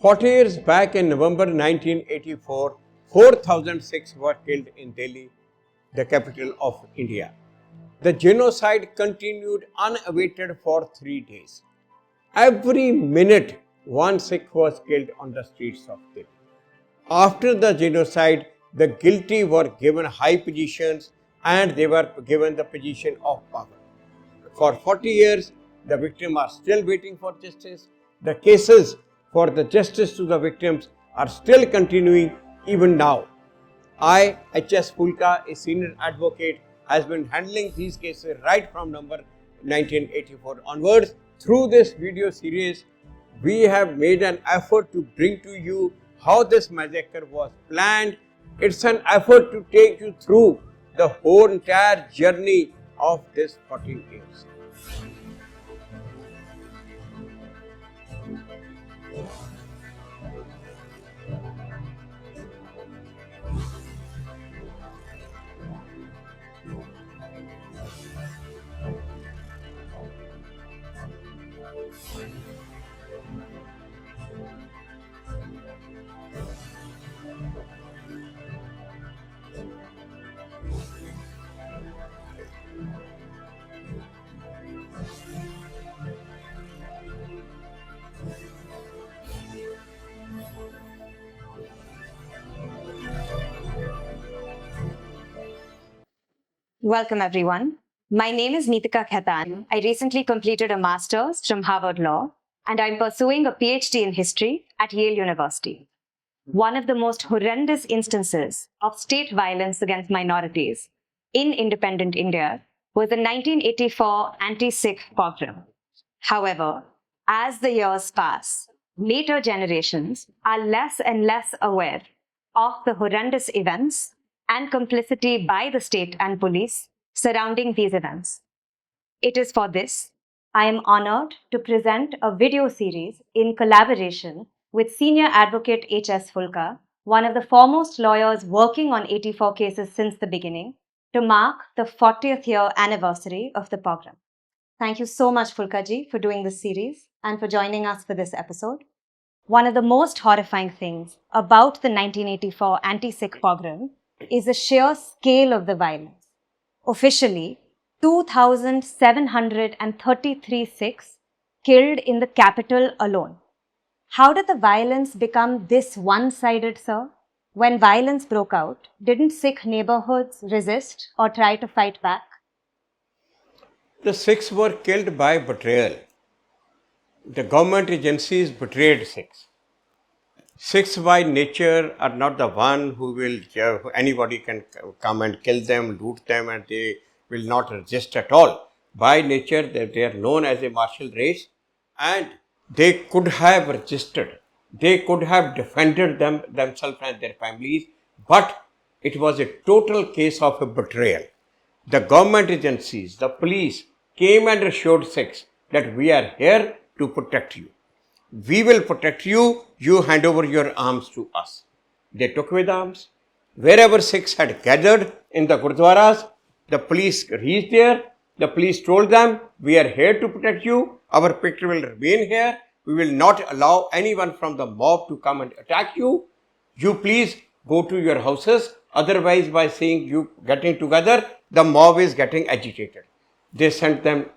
40 years back in November 1984, 4,000 Sikhs were killed in Delhi, the capital of India. The genocide continued unabated for 3 days. Every minute, one Sikh was killed on the streets of Delhi. After the genocide, the guilty were given high positions and they were given the position of power. For 40 years, the victims are still waiting for justice. The cases for the justice to the victims are still continuing even now. I, H.S. Pulka, a senior advocate, has been handling these cases right from number 1984 onwards. Through this video series, we have made an effort to bring to you how this massacre was planned. It's an effort to take you through the whole entire journey of this 14 years. Welcome, everyone. My name is Neetika Khaitan. I recently completed a master's from Harvard Law, and I'm pursuing a PhD in history at Yale University. One of the most horrendous instances of state violence against minorities in independent India was the 1984 anti-Sikh pogrom. However, as the years pass, later generations are less and less aware of the horrendous events and complicity by the state and police surrounding these events. It is for this I am honored to present a video series in collaboration with Senior Advocate H.S. Fulka, one of the foremost lawyers working on 84 cases since the beginning, to mark the 40th year anniversary of the pogrom. Thank you so much, Fulka ji, for doing this series and for joining us for this episode. One of the most horrifying things about the 1984 anti-Sikh pogrom is the sheer scale of the violence. Officially, 2,733 Sikhs killed in the capital alone. How did the violence become this one-sided, sir? When violence broke out, didn't Sikh neighborhoods resist or try to fight back? The Sikhs were killed by betrayal. The government agencies betrayed Sikhs. Sikhs by nature are not the one who will, anybody can come and kill them, loot them, and they will not resist at all. By nature, they are known as a martial race, and they could have resisted. They could have defended themselves and their families, but it was a total case of a betrayal. The government agencies, the police came and assured Sikhs that we are here to protect you. We will protect you, you hand over your arms to us. They took away the arms. Wherever Sikhs had gathered in the gurdwaras, the police reached there. The police told them, we are here to protect you. Our picture will remain here. We will not allow anyone from the mob to come and attack you. You please go to your houses. Otherwise, by saying you getting together, the mob is getting agitated. They sent them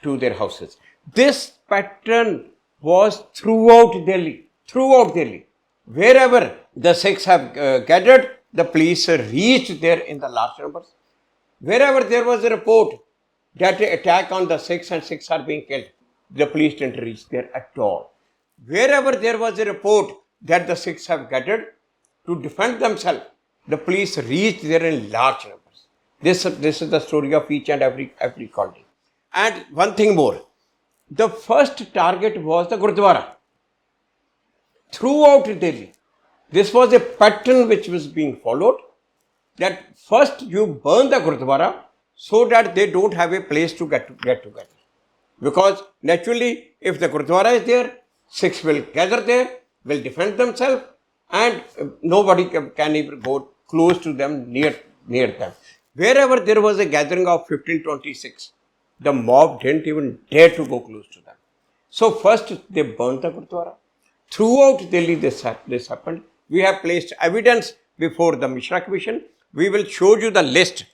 to their houses. This pattern was throughout Delhi. Wherever the Sikhs have gathered, the police reached there in the large numbers. Wherever there was a report that an attack on the Sikhs and Sikhs are being killed, the police didn't reach there at all. Wherever there was a report that the Sikhs have gathered to defend themselves, the police reached there in large numbers. This is the story of each and every colony. And one thing more. The first target was the Gurdwara. Throughout Delhi, this was a pattern which was being followed, that first you burn the Gurdwara so that they don't have a place to get together. Because naturally, if the Gurdwara is there, Sikhs will gather there, will defend themselves, and nobody can even go close to them, near them. Wherever there was a gathering of 15-20 Sikhs, the mob didn't even dare to go close to them. So first they burnt the Gurdwara. Throughout Delhi, this happened. We have placed evidence before the Mishra Commission. We will show you the list.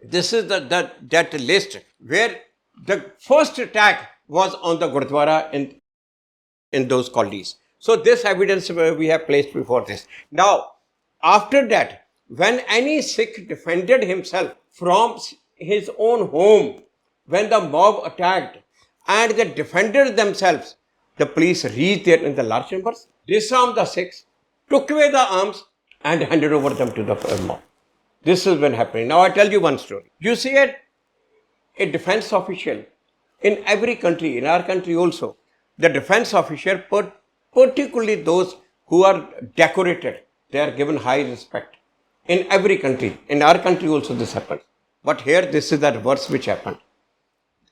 This is that list where the first attack was on the Gurdwara in those colonies. So this evidence we have placed before this. Now, after that, when any Sikh defended himself from his own home, when the mob attacked and they defended themselves, the police reached there in the large numbers, disarmed the Sikhs, took away the arms and handed over them to the mob. This has been happening. Now I tell you one story. You see a defense official in every country, in our country also, the defense officer, particularly those who are decorated, they are given high respect. In every country, in our country also this happens. But here this is the reverse which happened.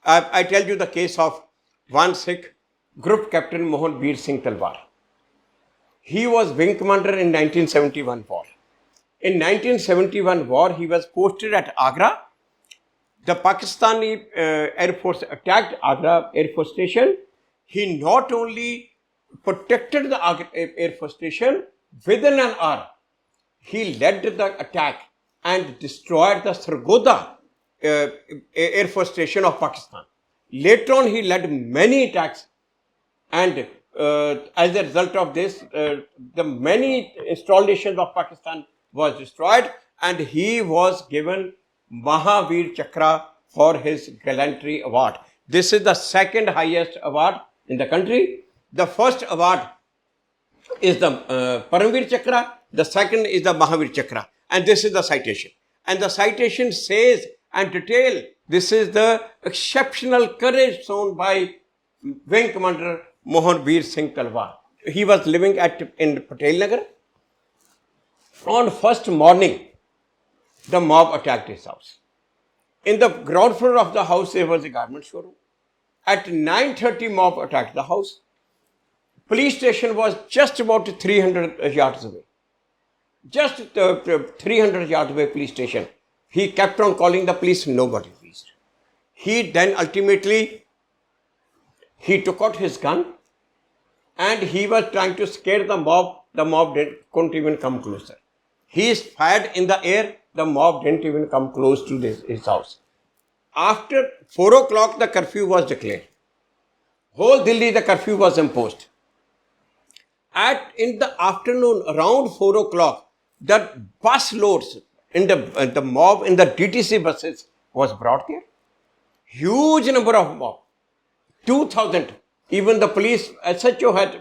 I tell you the case of one Sikh, Group Captain Mohan Veer Singh Talwar. He was wing commander in 1971 war. In 1971 war, he was posted at Agra. The Pakistani Air Force attacked Agra Air Force Station. He not only protected the Agra Air Force Station, within an hour, he led the attack and destroyed the Sargodha Air Force Station of Pakistan. Later on, he led many attacks, and as a result of this, the many installations of Pakistan was destroyed, and he was given Mahavir Chakra for his gallantry award. This is the second highest award in the country. The first award is the Paramvir Chakra, the second is the Mahavir Chakra, and this is the citation. And the citation says and detail, this is the exceptional courage shown by Wing Commander Mohan Veer Singh Talwar. He was living in Patel Nagar. On first morning, the mob attacked his house. In the ground floor of the house, there was a garment showroom. At 9:30, mob attacked the house. Police station was just about 300 yards away. Just 300 yards away, police station. He kept on calling the police, nobody reached. He then ultimately, he took out his gun and he was trying to scare the mob. The mob couldn't even come closer. He fired in the air, the mob didn't even come close to his house. After 4 o'clock, the curfew was declared. Whole Delhi, the curfew was imposed. In the afternoon, around 4 o'clock, the bus loads in the mob, in the DTC buses was brought there. Huge number of mob, 2,000. Even the police, SHO had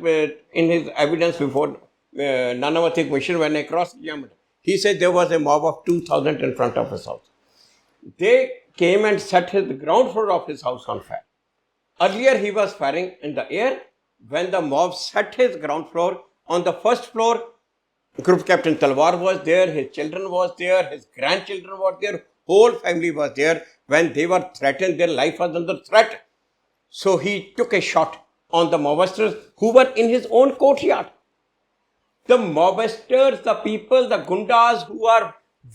in his evidence before Nanavati Commission when I crossed Yamud, he said there was a mob of 2,000 in front of his house. They came and set the ground floor of his house on fire. Earlier he was firing in the air. When the mob set his ground floor, on the first floor, Group Captain Talwar was there, his children was there, his grandchildren were there, whole family was there. When they were threatened, their life was under threat. So he took a shot on the mobsters who were in his own courtyard. The mobsters, the people, the gundas who are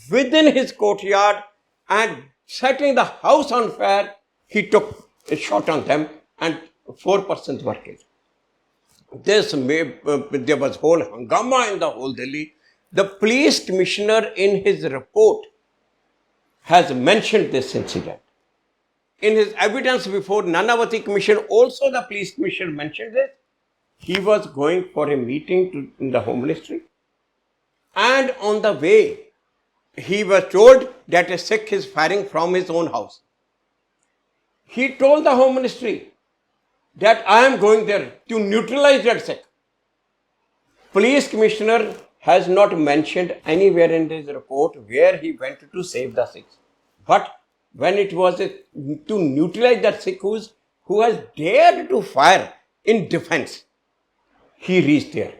within his courtyard and setting the house on fire, he took a shot on them and 4 persons were killed. There was whole hangama in the whole Delhi. The police commissioner in his report has mentioned this incident. In his evidence before Nanavati Commission, also the police commissioner mentioned this. He was going for a meeting in the Home Ministry. And on the way, he was told that a Sikh is firing from his own house. He told the Home Ministry that I am going there to neutralize that Sikh. Police commissioner has not mentioned anywhere in his report where he went to save the Sikhs. But when it was to neutralize that Sikh who has dared to fire in defense, he reached there.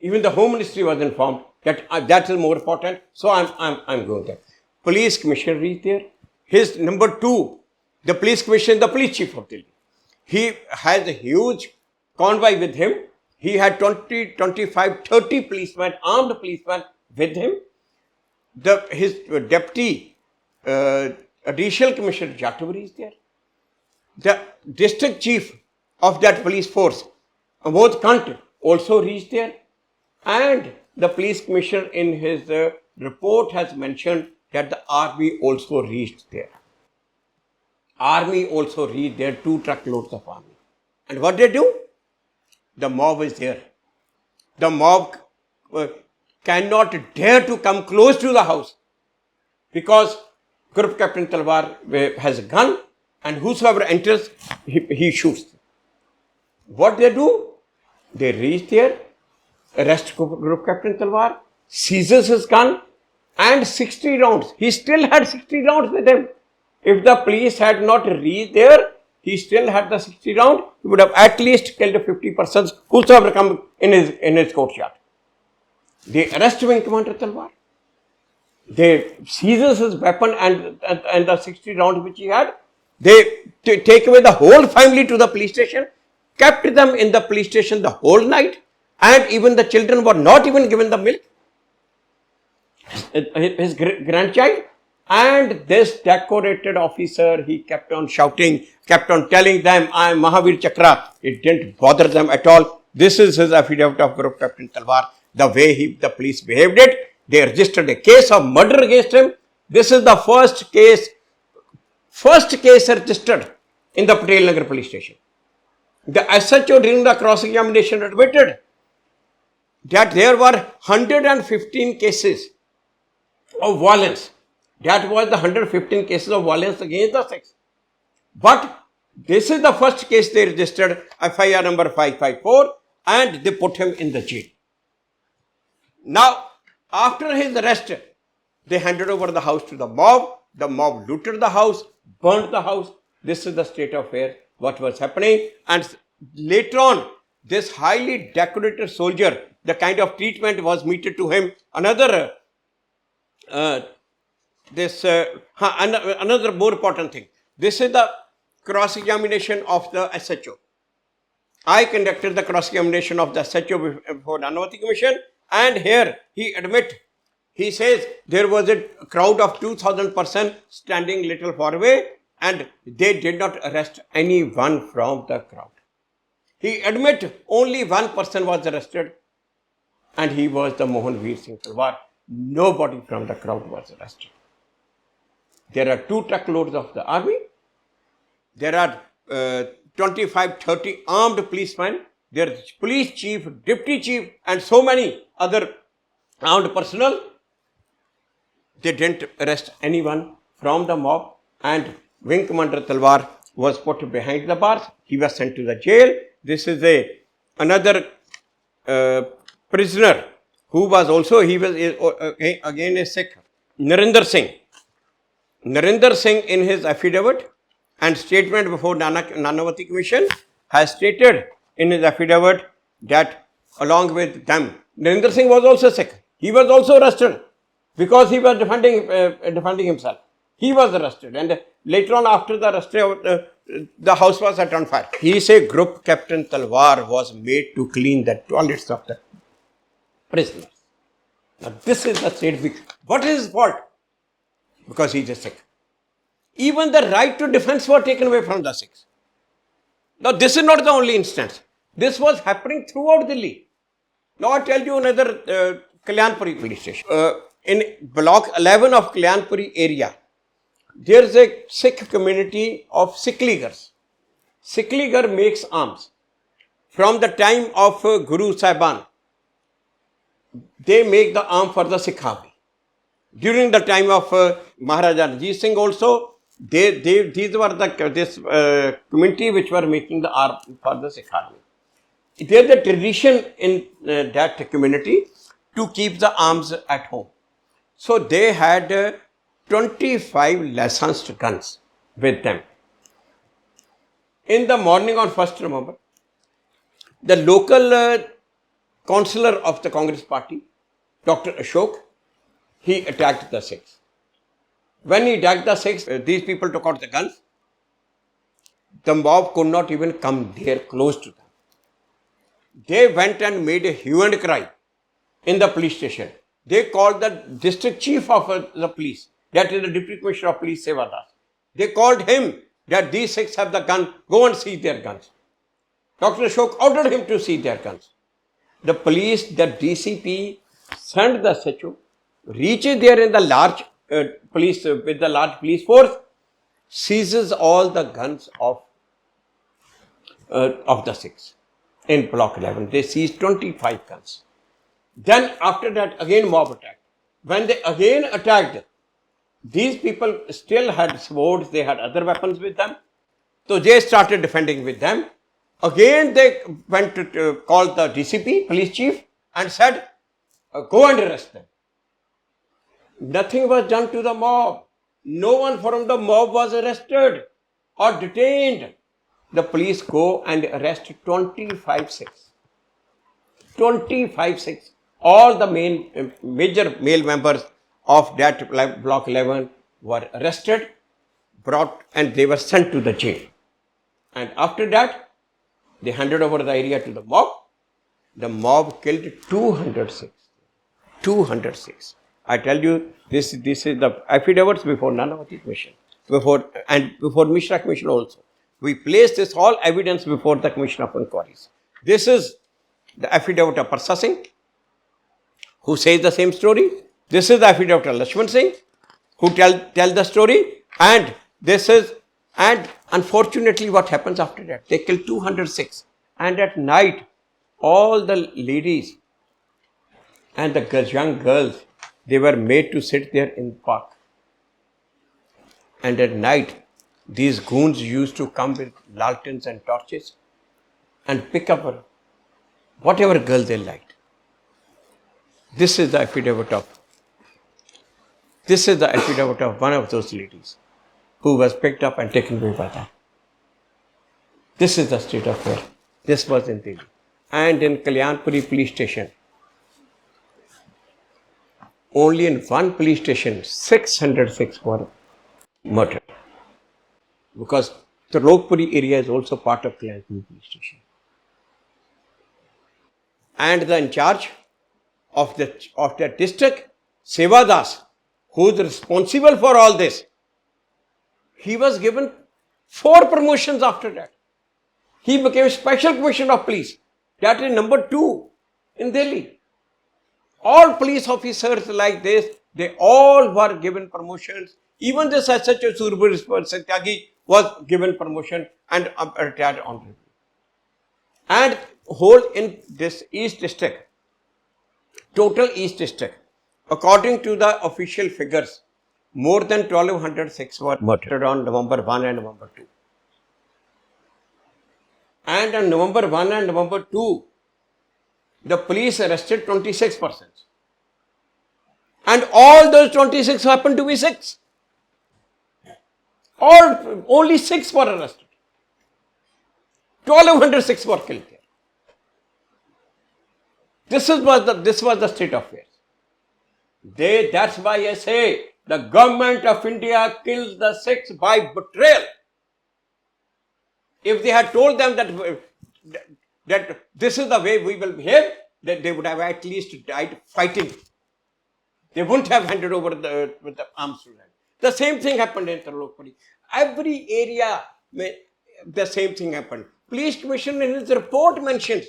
Even the Home Ministry was informed that that is more important, so I'm going there. Police commissioner reached there. His number 2, the police commissioner, the police chief of Delhi. He has a huge convoy with him. He had 20, 25, 30 policemen, armed policemen with him. His deputy additional commissioner Jatavari is there. The district chief of that police force, Amod Kant also reached there, and the police commissioner in his report has mentioned that the army also reached there. Army also reached there, 2 truckloads of army. And what they do? The mob is there. The mob cannot dare to come close to the house because Group Captain Talwar has a gun, and whosoever enters, he shoots. What they do? They reach there, arrest Group Captain Talwar, seizes his gun, and 60 rounds. He still had 60 rounds with him. If the police had not reached there, he still had the 60 round. He would have at least killed 50 persons whosoever come in his courtyard. They arrest Wing Commander Talwar. They seizes his weapon and the 60 rounds which he had. They take away the whole family to the police station, kept them in the police station the whole night, and even the children were not even given the milk. His grandchild, and this decorated officer, he kept on shouting, kept on telling them, I am Mahavir Chakra. It didn't bother them at all. This is his affidavit of Group Captain Talwar. The way the police behaved it, they registered a case of murder against him. This is the first case registered in the Patel Nagar police station. The SHO during the cross-examination admitted that there were 115 cases of violence. That was the 115 cases of violence against the Sikhs. But this is the first case they registered, FIR number 554, and they put him in the jail. Now, after his arrest, they handed over the house to the mob. The mob looted the house, burned the house. This is the state of affairs, what was happening. And later on, this highly decorated soldier, the kind of treatment was meted to him. Another more important thing. This is the cross-examination of the SHO. I conducted the cross-examination of the SHO before Nanavati Commission, and here he says there was a crowd of 2,000 persons standing little far away, and they did not arrest anyone from the crowd. He admits only one person was arrested, and he was the Mohan Veer Singh Talwar. Nobody from the crowd was arrested. There are 2 truckloads of the army. There are 25-30 armed policemen. There is police chief, deputy chief, and so many other armed personnel. They didn't arrest anyone from the mob, and Wing Commander Talwar was put behind the bars. He was sent to the jail. This is another prisoner who was also, he was again a Sikh, Narinder Singh. Narinder Singh in his affidavit and statement before Nanavati Commission has stated in his affidavit that along with them, Narinder Singh was also Sikh. He was also arrested because he was defending himself. He was arrested, and later on after the arrest, the house was set on fire. He said Group Captain Talwar was made to clean the toilets of the prisoners. Now this is the state. What is his fault? Because he is a Sikh. Even the right to defense were taken away from the Sikhs. Now this is not the only instance. This was happening throughout Delhi. Now I tell you another Kalyanpuri police station. In block 11 of Kalyanpuri area, there is a Sikh community of Sikhligars. Sikhligar makes arms. From the time of Guru Saiban, they make the arm for the Sikh army. During the time of Maharaja Ranjit Singh also, these were this community which were making the arm for the Sikh army. There is a tradition in that community to keep the arms at home. So they had 25 licensed guns with them. In the morning on 1st November, the local councillor of the Congress party, Dr. Ashok, he attacked the Sikhs. When he attacked the Sikhs, these people took out the guns. The mob could not even come there close to them. They went and made a hue and cry in the police station. They called the district chief of the police, that is the deputy commissioner of police, Sevadas. They called him that these Sikhs have the gun, go and seize their guns. Dr. Ashok ordered him to seize their guns. The police, the DCP, sent the statue, reaches there in the large police with the large police force, seizes all the guns of the Sikhs in Block 11. They seized 25 guns. Then after that, again mob attack. When they again attacked, these people still had swords, they had other weapons with them. So they started defending with them. Again they went to call the DCP, police chief, and said, go and arrest them. Nothing was done to the mob. No one from the mob was arrested or detained. The police go and arrest 25 Sikhs. 25 Sikhs. All the major male members of that Block 11 were arrested, brought, and they were sent to the jail. And after that, they handed over the area to the mob. The mob killed 200 Sikhs. 200 Sikhs. I tell you, this is the affidavits before Nanavati Commission, before Mishra Commission also. We place this all evidence before the Commission of Inquiries. This is the affidavit of Parsa Singh, who says the same story. This is the affidavit of Lakshman Singh, who tell the story. And this is, and unfortunately what happens after that? They kill 206. And at night, all the ladies and the young girls, they were made to sit there in the park. And at night, these goons used to come with lanterns and torches and pick up whatever girl they liked. This is the affidavit of one of those ladies who was picked up and taken away by them. This is the state of affairs. This was in Delhi. And in Kalyanpuri police station, only in one police station, 606 were murdered. Because the Lokpuri area is also part of Kalyanpuri police station. And the in charge of the district, Seva Das, who is responsible for all this, he was given 4 promotions after that. He became Special Commissioner of Police. That is number 2 in Delhi. All police officers like this, they all were given promotions. Even this SHO Surbir Satyagi was given promotion and retired honorably. And whole in this East District, total East District, according to the official figures, more than 1200 Sikhs were murdered on November 1 and November 2. And on November 1 and November 2, the police arrested 26 persons. And all those 26 happened to be Sikhs. Only 6 were arrested. 1200 Sikhs were killed there. This was the state of affairs. That's why I say the government of India kills the Sikhs by betrayal. If they had told them that this is the way we will behave, that they would have at least died fighting. They wouldn't have handed over with the arms to them. The same thing happened in Lokpuri. Every area, the same thing happened. Police Commissioner in his report mentions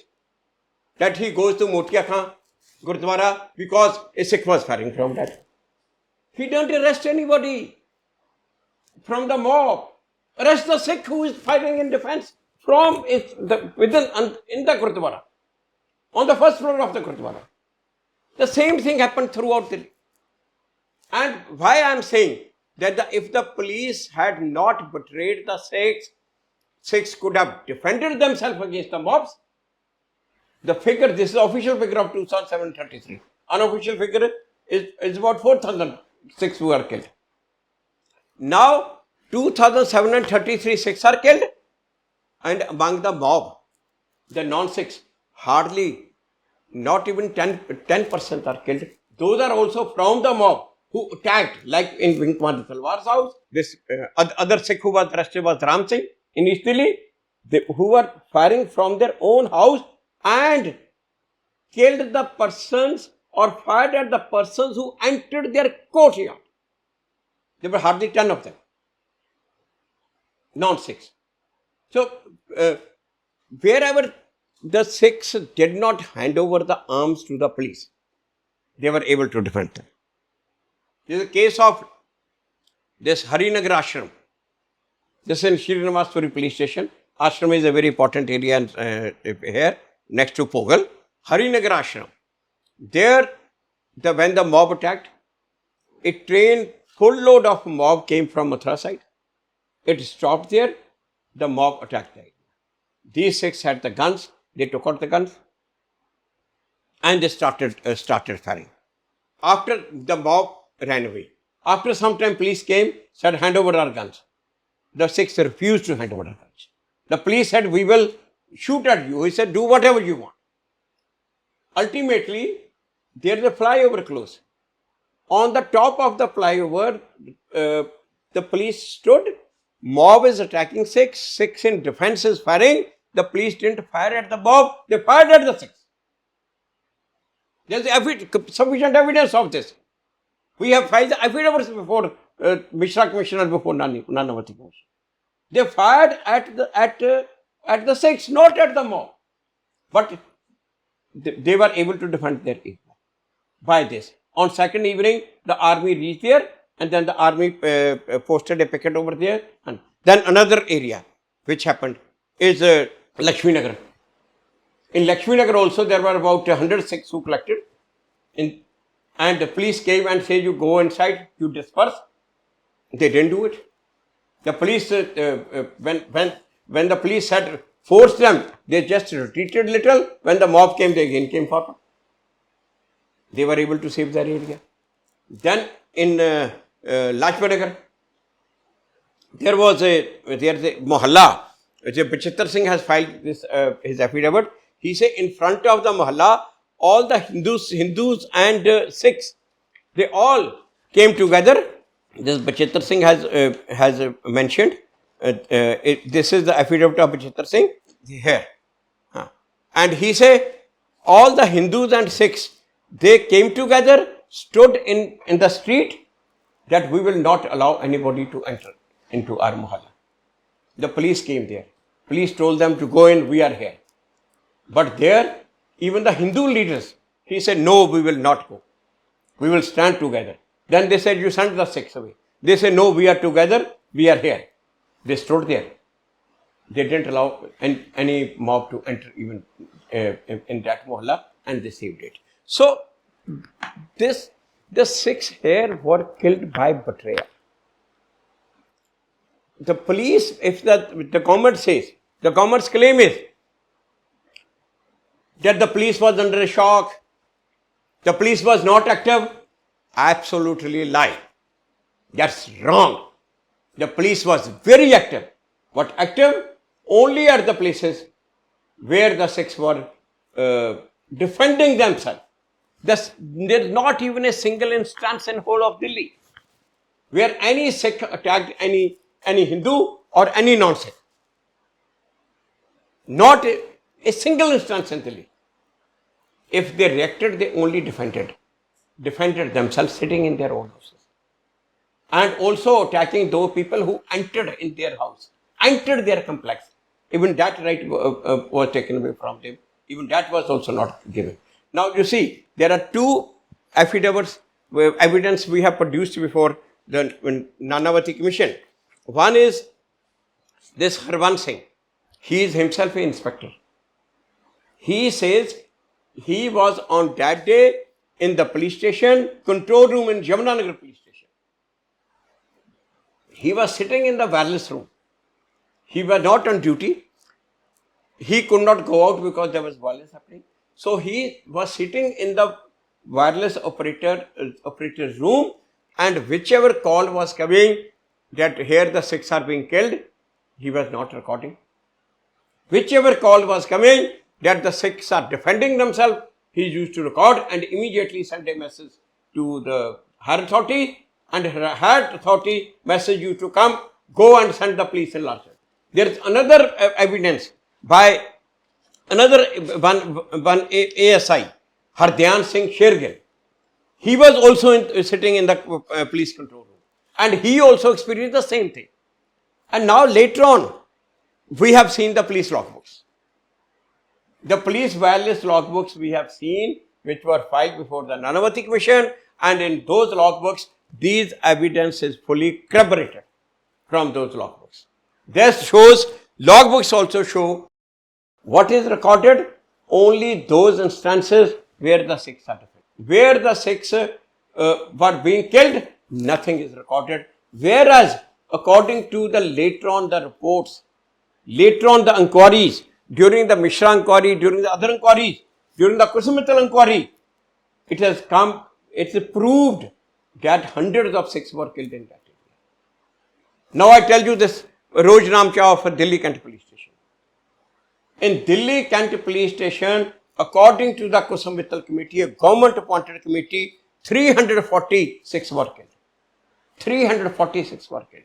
that he goes to Motia Khan Gurdwara because a Sikh was firing from that. He don't arrest anybody from the mob. Arrest the Sikh who is fighting in defense from in the Gurdwara, on the first floor of the Gurdwara. The same thing happened throughout Delhi. And why I am saying that if the police had not betrayed the Sikhs could have defended themselves against the mobs. The figure, this is the official figure of 2,733. Unofficial figure is about 4,000 Sikhs who are killed. Now, 2,733 Sikhs are killed, and among the mob, the non-Sikhs, hardly, not even 10% are killed. Those are also from the mob who attacked, like in Wing Commander Talwar's house. This other Sikh who was arrested was Ram Singh in East Delhi, who were firing from their own house and killed the persons or fired at the persons who entered their courtyard. There were hardly 10 of them, non-Sikhs. So, wherever the Sikhs did not hand over the arms to the police, they were able to defend them. This is a case of this Harinagar ashram. This is in Srinivasapuri police station. Ashram is a very important area here, next to Pogal. Harinagar ashram. There, when the mob attacked, a train full load of mob came from Mathura side. It stopped there. The mob attacked there. These Sikhs had the guns. They took out the guns and they started firing. After the mob ran away. After some time, police came, said, hand over our guns. The Sikhs refused to hand over their guns. The police said, we will shoot at you. He said, do whatever you want. Ultimately, there is a flyover close. On the top of the flyover, the police stood. Mob is attacking Sikhs. Sikhs in defense is firing. The police didn't fire at the mob. They fired at the Sikhs. There is sufficient evidence of this. We have filed the affidavits before Mishra Commissioner, before Nanavati Commission. They fired at the Sikhs, not at the mob. But they were able to defend their area by this. On second evening, the army reached there, and then the army posted a picket over there. And then another area which happened is Lakshminagar. In Lakshminagar also, there were about 100 Sikhs who collected. And the police came and said, you go inside, you disperse. They didn't do it. The police, when the police had forced them, they just retreated little. When the mob came, they again came forward. They were able to save their area. Then in Lajpatnagar, there's a mohalla. Bachittar Singh has filed this his affidavit. He said in front of the mohalla, all the Hindus and Sikhs, they all came together. This Bachittar Singh has mentioned. This is the affidavit of Bachittar Singh here. And he said all the Hindus and Sikhs, they came together, stood in the street, that we will not allow anybody to enter into our mohalla. The police came there. Police told them to go in, we are here. But there, even the Hindu leaders, he said, no, we will not go. We will stand together. Then they said, you send the Sikhs away. They said, no, we are together, we are here. They stood there. They didn't allow any mob to enter even in that mohalla, and they saved it. So, the Sikhs here were killed by betrayal. The police, if the government says, the government's claim is that the police was under a shock, the police was not active, absolutely lie. That's wrong. The police was very active, but active only at the places where the Sikhs were defending themselves. There's not even a single instance in whole of Delhi where any Sikh attacked any Hindu or any non-Sikh. Not a single instance in Delhi. If they reacted, they only defended themselves sitting in their own houses. And also attacking those people who entered in their house, entered their complex. Even that right was taken away from them. Even that was also not given. Now you see, there are two affidavits, evidence we have produced before the Nanavati Commission. One is this Harvan Singh. He is himself an inspector. He says he was on that day in the police station, control room in Yamunanagar police station. He was sitting in the wireless room. He was not on duty. He could not go out because there was violence happening. So he was sitting in the wireless operator's room, and whichever call was coming that here the Sikhs are being killed, he was not recording. Whichever call was coming that the Sikhs are defending themselves, he used to record and immediately send a message to the higher authority, and higher authority message you to come, go and send the police in larger. There is another evidence by another one ASI, Hardyan Singh Shergill. He was also sitting in the police control room, and he also experienced the same thing. And now later on, we have seen the police logbooks. The police violence logbooks we have seen, which were filed before the Nanavati Commission, and in those logbooks, these evidence is fully corroborated from those logbooks. This shows, logbooks also show what is recorded, only those instances where the Sikhs are defeated. Where the Sikhs were being killed, nothing is recorded. Whereas, according to the later on the reports, later on the inquiries, during the Mishra inquiry, during the other inquiries, during the Kusumital inquiry, it has come, it's proved that hundreds of Sikhs were killed in that area. Now I tell you this Rojnamcha of Delhi Kent Police Station. In Delhi Kent Police Station, according to the Kusumital Committee, a government appointed committee, 346 were killed. 346 were killed.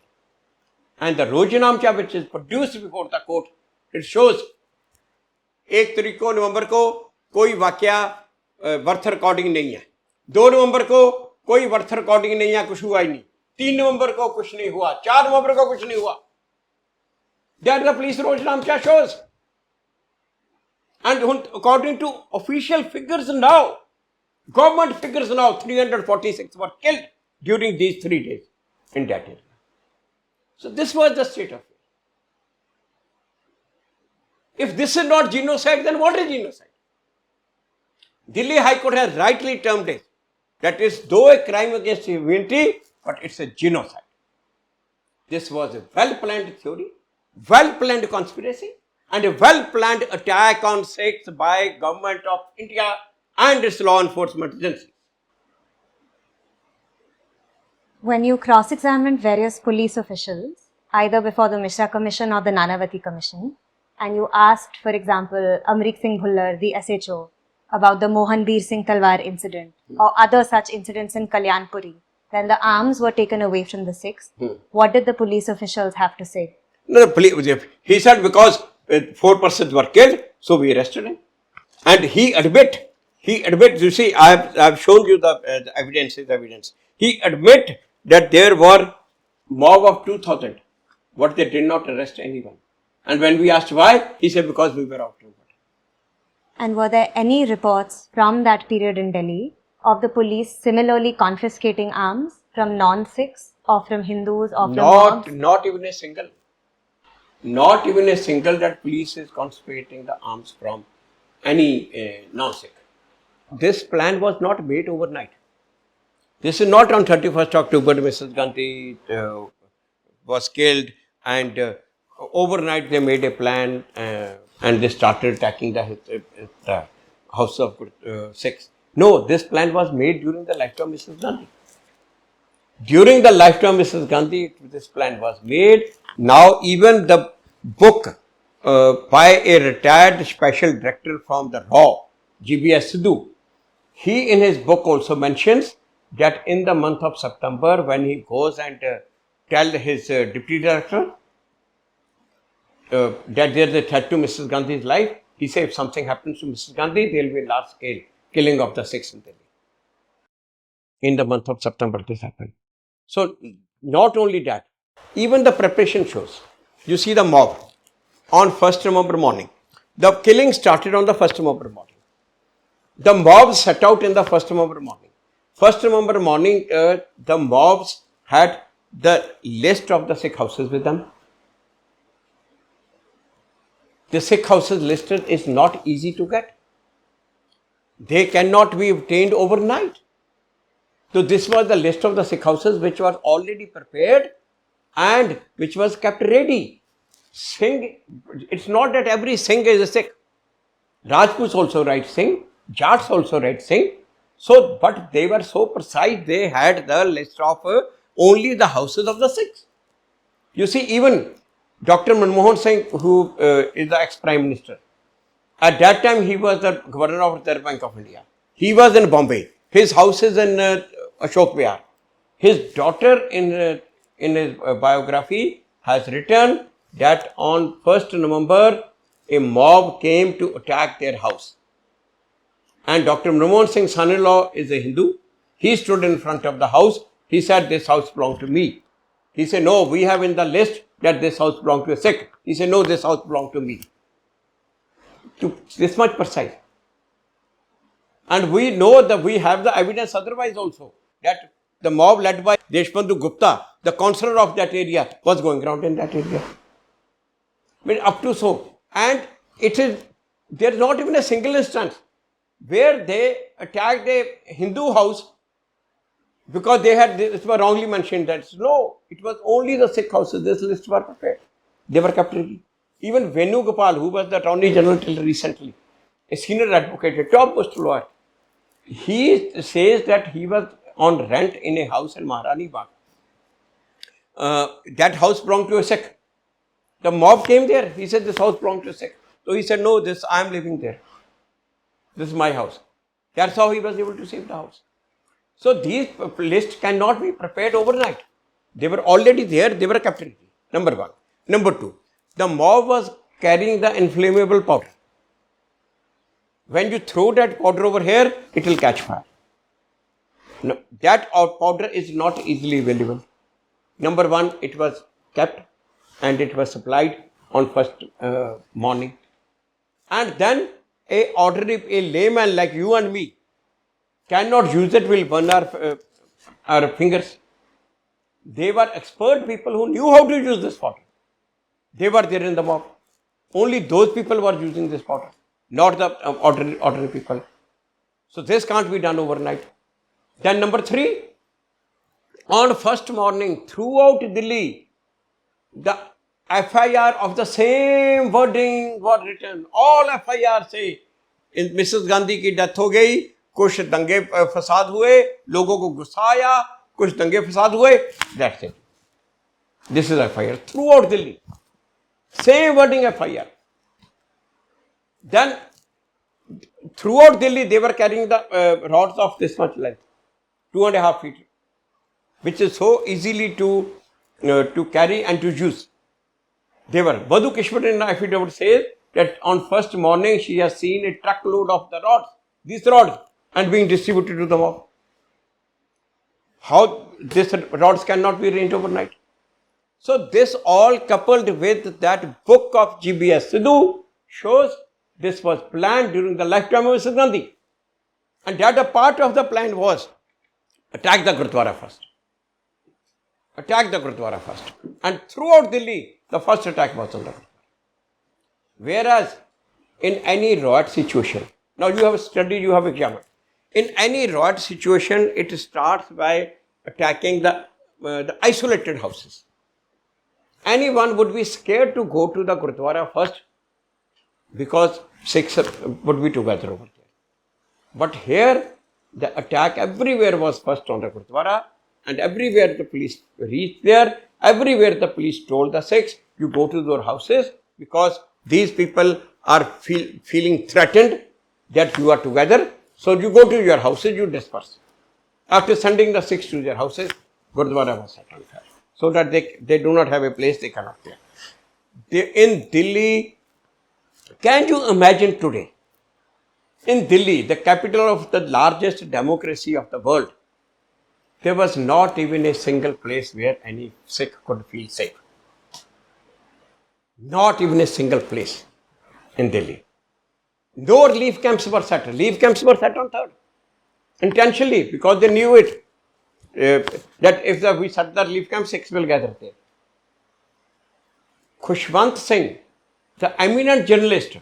And the Rojnamcha which is produced before the court, it shows 1 तारीख को नवंबर को कोई वाकया birth recording नहीं है, 2 नवंबर को कोई birth recording नहीं है, कुछ हुआ ही नहीं, 3 नवंबर को कुछ नहीं हुआ, 4 नवंबर को कुछ नहीं हुआ. That the police Rojnamcha shows. And according to official figures now, government figures now, 346 were killed during these 3 days in that area. So this was the state of it. If this is not genocide, then what is genocide? Delhi High Court has rightly termed it, that is though a crime against humanity, but it's a genocide. This was a well-planned theory, well-planned conspiracy, and a well-planned attack on Sikhs by government of India and its law enforcement agencies. When you cross-examined various police officials, either before the Mishra Commission or the Nanavati Commission, and you asked, for example, Amrik Singh Bhullar, the SHO, about the Mohanbir Singh Talwar incident or other such incidents in Kalyanpuri, then the arms were taken away from the Sikhs. What did the police officials have to say? No, he said because 4 persons were killed, so we arrested him. And he admit, you see, I have shown you the evidence. He admit that there were mob of 2,000, but they did not arrest anyone. And when we asked why, he said because we were outnumbered. And were there any reports from that period in Delhi of the police similarly confiscating arms from non-Sikhs or from Hindus or from mobs? Not even a single. Not even a single that police is confiscating the arms from any non-Sikh. This plan was not made overnight. This is not on 31st October Mrs. Gandhi was killed and overnight they made a plan and they started attacking the house of Sikhs. No, this plan was made during the lifetime of Mrs. Gandhi. During the lifetime of Mrs. Gandhi, this plan was made. Now even the book by a retired special director from the RAW, GBS Sidhu, he in his book also mentions that in the month of September when he goes and tell his deputy director that there is a threat to Mrs. Gandhi's life, he says if something happens to Mrs. Gandhi, there will be a large scale killing of the Sikhs in Delhi. In the month of September this happened. So not only that, even the preparation shows. You see the mob on 1st November morning. The killing started on the 1st November morning. The mob set out in the 1st November morning. 1st November morning, the mobs had the list of the Sikh houses with them. The Sikh houses listed is not easy to get. They cannot be obtained overnight. So this was the list of the Sikh houses which was already prepared and which was kept ready. Singh, it's not that every Singh is a Sikh. Rajputs also write Singh, Jats also write Singh. So, but they were so precise, they had the list of only the houses of the Sikhs. You see, even Dr. Manmohan Singh, who is the ex-Prime Minister, at that time he was the Governor of the Reserve Bank of India. He was in Bombay. His house is in Ashok Vihar. His daughter in his biography has written that on 1st November, a mob came to attack their house. And Dr. Manmohan Singh's son-in-law is a Hindu. He stood in front of the house. He said, this house belongs to me. He said, no, we have in the list that this house belongs to a Sikh. He said, no, this house belongs to me. to this much precise. And we know that we have the evidence otherwise also, that the mob led by Deshbandhu Gupta, the councillor of that area, was going around in that area. I mean, up to so. And there is not even a single instance where they attacked a Hindu house because it was wrongly mentioned that. No, it was only the Sikh houses. This list were prepared. They were kept ready. Even Venu Gopal, who was the Attorney General till recently, a senior advocate, a top-post lawyer, he says that he was on rent in a house in Maharani Bagh. That house belonged to a Sikh. The mob came there. He said, this house belongs to a Sikh. So he said, no, I am living there. This is my house. That's how he was able to save the house. So these lists cannot be prepared overnight. They were already there. They were kept ready. Number one. Number two, the mob was carrying the inflammable powder. When you throw that powder over here, it will catch fire. No, that powder is not easily available. Number one, it was kept and it was supplied on first morning. And then a layman like you and me cannot use it, will burn our fingers. They were expert people who knew how to use this powder. They were there in the mob. Only those people were using this powder, not the ordinary people. So this can't be done overnight. Then number three, on first morning, throughout Delhi, the FIR of the same wording was written. All FIR say, in Mrs. Gandhi की death हो गई, कुछ दंगे फसाद हुए, लोगों को गुस्सा आया, कुछ दंगे फसाद हुए. That's it. This is FIR throughout Delhi. Same wording FIR. Then throughout Delhi, they were carrying the rods of this much length, 2.5 feet, which is so easily to carry and to use. They were. Badhu Kishwar in the affidavit says that on first morning she has seen a truckload of the rods, these rods, and being distributed to the mob. How these rods cannot be arranged overnight? So this all coupled with that book of GBS Sidhu shows this was planned during the lifetime of Mrs. Gandhi. And that a part of the plan was attack the Gurdwara first. Attack the Gurdwara first. And throughout Delhi, the first attack was on the Gurdwara. Whereas in any riot situation, now you have studied, you have examined. In any riot situation, it starts by attacking the isolated houses. Anyone would be scared to go to the Gurdwara first because Sikhs would be together over there. But here, the attack everywhere was first on the Gurdwara, and everywhere the police reached there, everywhere the police told the Sikhs, you go to their houses because these people are feeling threatened that you are together. So you go to your houses, you disperse. After sending the Sikhs to their houses, Gurdwara was set on fire. So that they do not have a place, they cannot be. In Delhi, can you imagine today, in Delhi, the capital of the largest democracy of the world, there was not even a single place where any Sikh could feel safe. Not even a single place in Delhi. No relief camps were set. Relief camps were set on 3rd. Intentionally, because they knew it. That if we set the relief camp, Sikhs will gather there. Khushwant Singh, the eminent journalist,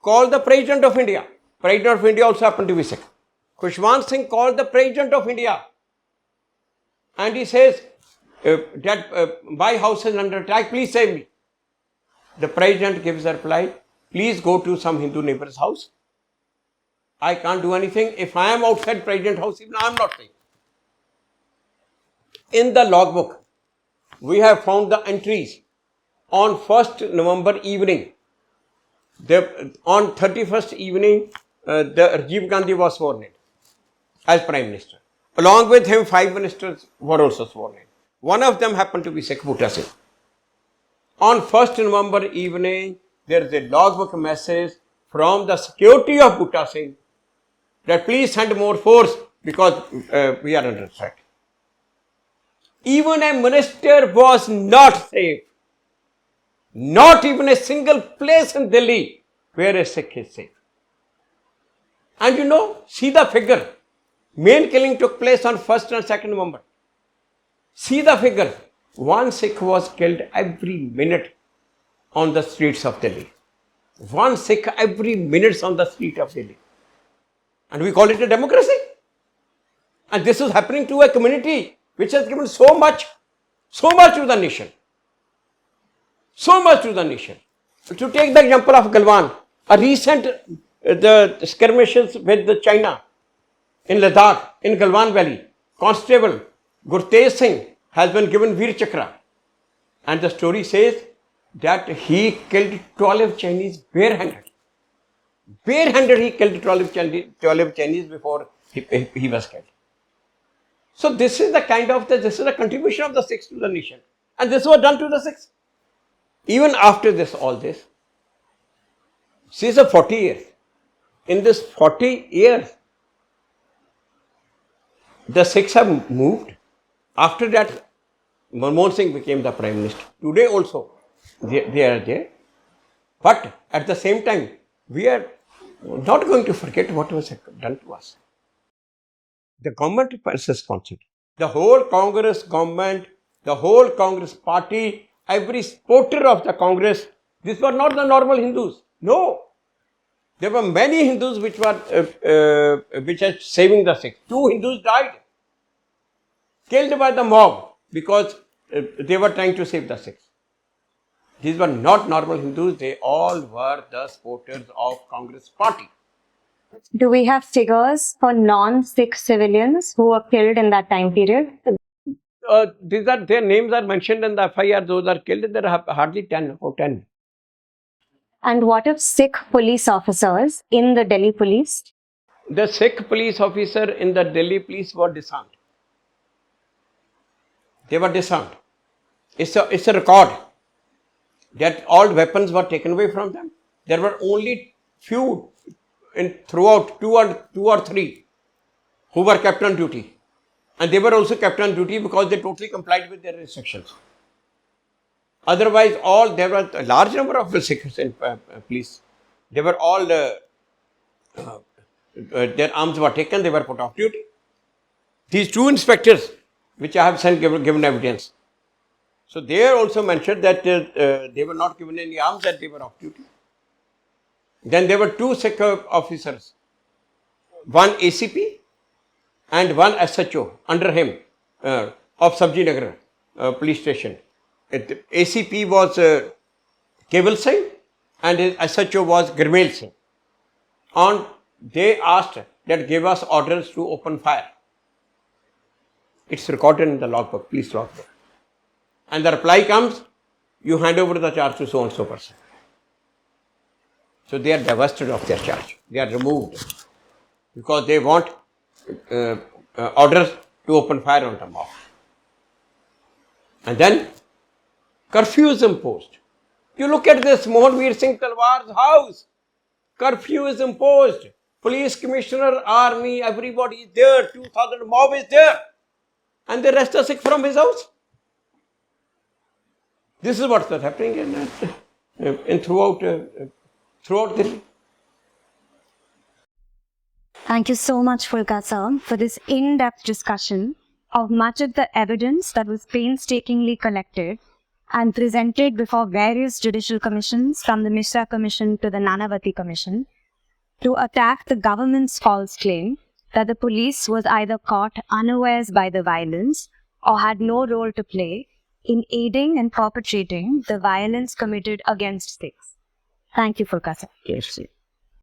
called the President of India. President of India also happened to be Sikh. Khushwant Singh called the President of India. And he says that my house is under attack, please save me. The President gives a reply, please go to some Hindu neighbor's house. I can't do anything. If I am outside President's house, even I am not safe. In the logbook, we have found the entries on 1st November evening. On 31st evening, the Rajiv Gandhi was sworn in as Prime Minister. Along with him, 5 ministers were also sworn in. One of them happened to be Sikh Bhutta Singh. On 1st November evening, there is a logbook message from the security of Bhutta Singh that please send more force because we are under threat. Even a minister was not safe. Not even a single place in Delhi where a Sikh is safe. And see the figure. Main killing took place on 1st and 2nd November. See the figure. One Sikh was killed every minute on the streets of Delhi. One Sikh every minute on the street of Delhi. And we call it a democracy. And this is happening to a community which has given so much to the nation. So much to the nation. To take the example of Galwan, a recent the skirmishes with China in Ladakh, in Galwan Valley, Constable Gurtej Singh has been given Veer Chakra. And the story says that he killed 12 Chinese barehanded. Barehanded he killed 12 Chinese before he was killed. So this is the this is the contribution of the Sikhs to the nation. And this was done to the Sikhs. Even after all this, since 40 years, in this 40 years, the Sikhs have moved. After that, Manmohan Singh became the Prime Minister. Today also, they are there. But at the same time, we are not going to forget what was done to us. The government is responsible. The whole Congress government, the whole Congress party, every supporter of the Congress, these were not the normal Hindus. No. There were many Hindus which are saving the Sikhs. 2 Hindus died, killed by the mob because they were trying to save the Sikhs. These were not normal Hindus. They all were the supporters of Congress party. Do we have figures for non-Sikh civilians who were killed in that time period? Their names are mentioned in the FIR. Those are killed. There are hardly 10 or 10. And what of Sikh police officers in the Delhi police? The Sikh police officer in the Delhi police were disarmed. They were disarmed. It's a record that all weapons were taken away from them. There were only few throughout 2 or 3 who were kept on duty. And they were also kept on duty because they totally complied with their instructions. Otherwise, there were a large number of Sikhs in police. They were all, their arms were taken, they were put off duty. These 2 inspectors, which I have given evidence. So they are also mentioned that they were not given any arms and they were off duty. Then there were 2 Sikh officers, one ACP and one SHO under him of Sabji Nagar police station. ACP was Keval Singh and his SHO was Gurmail Singh. And they asked that give us orders to open fire. It's recorded in the logbook, police logbook. And the reply comes, you hand over the charge to so and so person. So they are divested of their charge. They are removed because they want orders to open fire on the mob. And then curfew is imposed. You look at this Mohan Veer Singh Talwar's house. Curfew is imposed. Police commissioner, army, everybody is there. 2,000 mob is there. And they arrest a Sikh from his house. This is what is happening throughout Delhi. Thank you so much, Fulka sir, for this in-depth discussion of much of the evidence that was painstakingly collected and presented before various judicial commissions, from the Mishra Commission to the Nanavati Commission, to attack the government's false claim that the police was either caught unawares by the violence or had no role to play in aiding and perpetrating the violence committed against Sikhs. Thank you, Fulka sir. Yes.